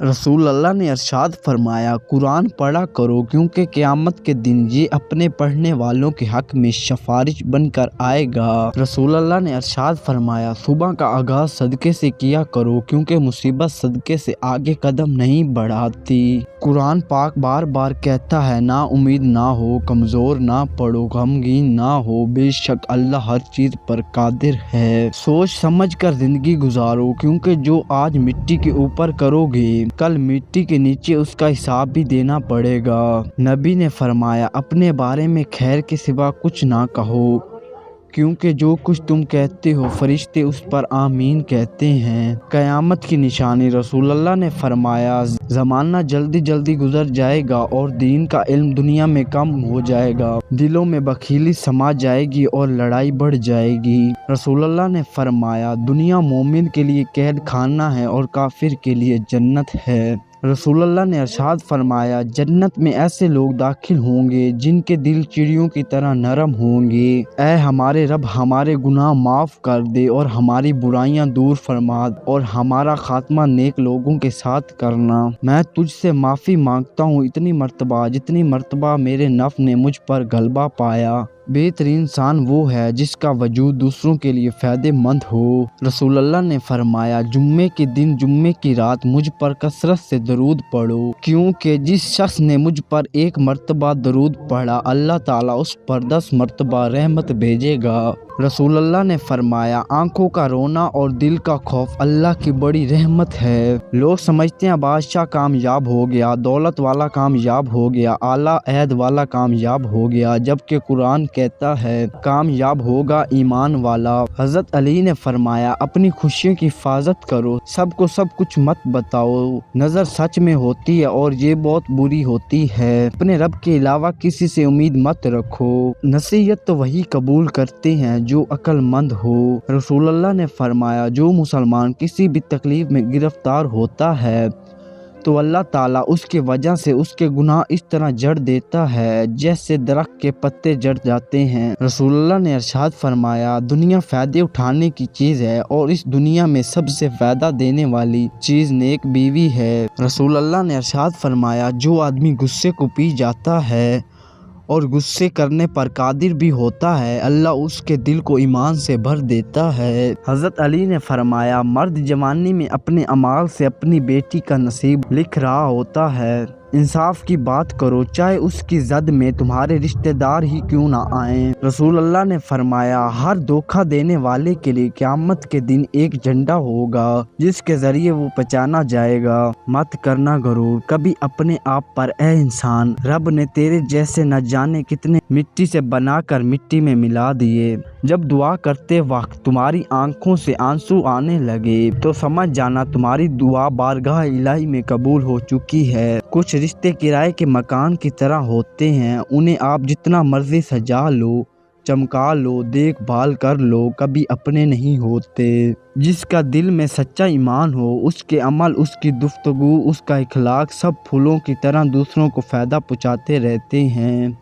रसूल अल्लाह ने इरशाद फरमाया, कुरान पढ़ा करो क्योंकि क़यामत के दिन ये अपने पढ़ने वालों के हक में सिफारिश बनकर आएगा। रसूल अल्लाह ने इरशाद फरमाया, सुबह का आगाज़ सदक़े से किया करो क्योंकि मुसीबत सदक़े से आगे कदम नहीं बढ़ाती। कुरान पाक बार बार कहता है, ना उम्मीद ना हो, कमज़ोर ना पड़ो, गमगीन ना हो, बेशक अल्लाह हर चीज़ पर कादिर है। सोच समझ कर ज़िंदगी गुजारो क्योंकि जो आज मिट्टी के ऊपर करोगे कल मिट्टी के नीचे उसका हिसाब भी देना पड़ेगा। नबी ने फरमाया, अपने बारे में खैर के सिवा कुछ ना कहो क्योंकि जो कुछ तुम कहते हो फरिश्ते उस पर आमीन कहते हैं। क़यामत की निशानी रसूल अल्लाह ने फरमाया, ज़माना जल्दी जल्दी गुजर जाएगा और दीन का इल्म दुनिया में कम हो जाएगा, दिलों में बखीली समा जाएगी और लड़ाई बढ़ जाएगी। रसूल अल्लाह ने फरमाया, दुनिया मोमिन के लिए कैद खाना है और काफिर के लिए जन्नत है। रसूल अल्लाह ने इरशाद फरमाया, जन्नत में ऐसे लोग दाखिल होंगे जिनके दिल चिड़ियों की तरह नरम होंगे। ऐ हमारे रब, हमारे गुनाह माफ़ कर दे और हमारी बुराइयां दूर फरमा और हमारा खात्मा नेक लोगों के साथ करना। मैं तुझसे माफ़ी मांगता हूँ इतनी मर्तबा जितनी मर्तबा मेरे नफ्स ने मुझ पर गलबा पाया। बेहतरीन इंसान वो है जिसका वजूद दूसरों के लिए फ़ायदेमंद हो। रसूल अल्लाह ने फरमाया, जुम्मे के दिन जुम्मे की रात मुझ पर कसरत से दरूद पढ़ो क्योंकि जिस शख्स ने मुझ पर एक मर्तबा दरूद पढ़ा अल्लाह ताला उस पर 10 मर्तबा रहमत भेजेगा। रसूल अल्लाह ने फरमाया, आंखों का रोना और दिल का खौफ अल्लाह की बड़ी रहमत है। लोग समझते हैं बादशाह कामयाब हो गया, दौलत वाला कामयाब हो गया, आला अहद वाला कामयाब हो गया, जबकि कुरान कहता है कामयाब होगा ईमान वाला। हज़रत अली ने फरमाया, अपनी खुशियों की हिफाजत करो, सबको सब कुछ मत बताओ, नज़र सच में होती है और ये बहुत बुरी होती है। अपने रब के अलावा किसी से उम्मीद मत रखो, नसीहत तो वही कबूल करते हैं जो अक्लमंद हो। रसूल अल्लाह ने फरमाया, जो मुसलमान किसी भी तकलीफ में गिरफ्तार होता है तो अल्लाह ताला उसके वजह से उसके गुनाह इस तरह जड़ देता है जैसे दरख्त के पत्ते जड़ जाते हैं। रसूल अल्लाह ने इरशाद फरमाया, दुनिया फ़ायदे उठाने की चीज़ है और इस दुनिया में सबसे फ़ायदा देने वाली चीज़ नेक बीवी है। रसूल अल्लाह ने इरशाद फरमाया, जो आदमी गुस्से को पी जाता है और गुस्से करने पर कादिर भी होता है अल्लाह उसके दिल को ईमान से भर देता है। हज़रत अली ने फरमाया, मर्द जवानी में अपने अमाल से अपनी बेटी का नसीब लिख रहा होता है। इंसाफ की बात करो चाहे उसकी जद में तुम्हारे रिश्तेदार ही क्यों ना आएं। रसूल अल्लाह ने फरमाया, हर धोखा देने वाले के लिए क़यामत के दिन एक झंडा होगा जिसके जरिए वो पहचाना जाएगा। मत करना गरूर कभी अपने आप पर, ए इंसान, रब ने तेरे जैसे न जाने कितने मिट्टी से बनाकर मिट्टी में मिला दिए। जब दुआ करते वक्त तुम्हारी आंखों से आंसू आने लगे तो समझ जाना तुम्हारी दुआ बारगाह इलाही में कबूल हो चुकी है। कुछ रिश्ते किराए के मकान की तरह होते हैं, उन्हें आप जितना मर्जी सजा लो, चमका लो, देखभाल कर लो, कभी अपने नहीं होते। जिसका दिल में सच्चा ईमान हो, उसके अमल, उसकी गुफ्तगू, उसका इखलाक सब फूलों की तरह दूसरों को फ़ायदा पहुँचाते रहते हैं।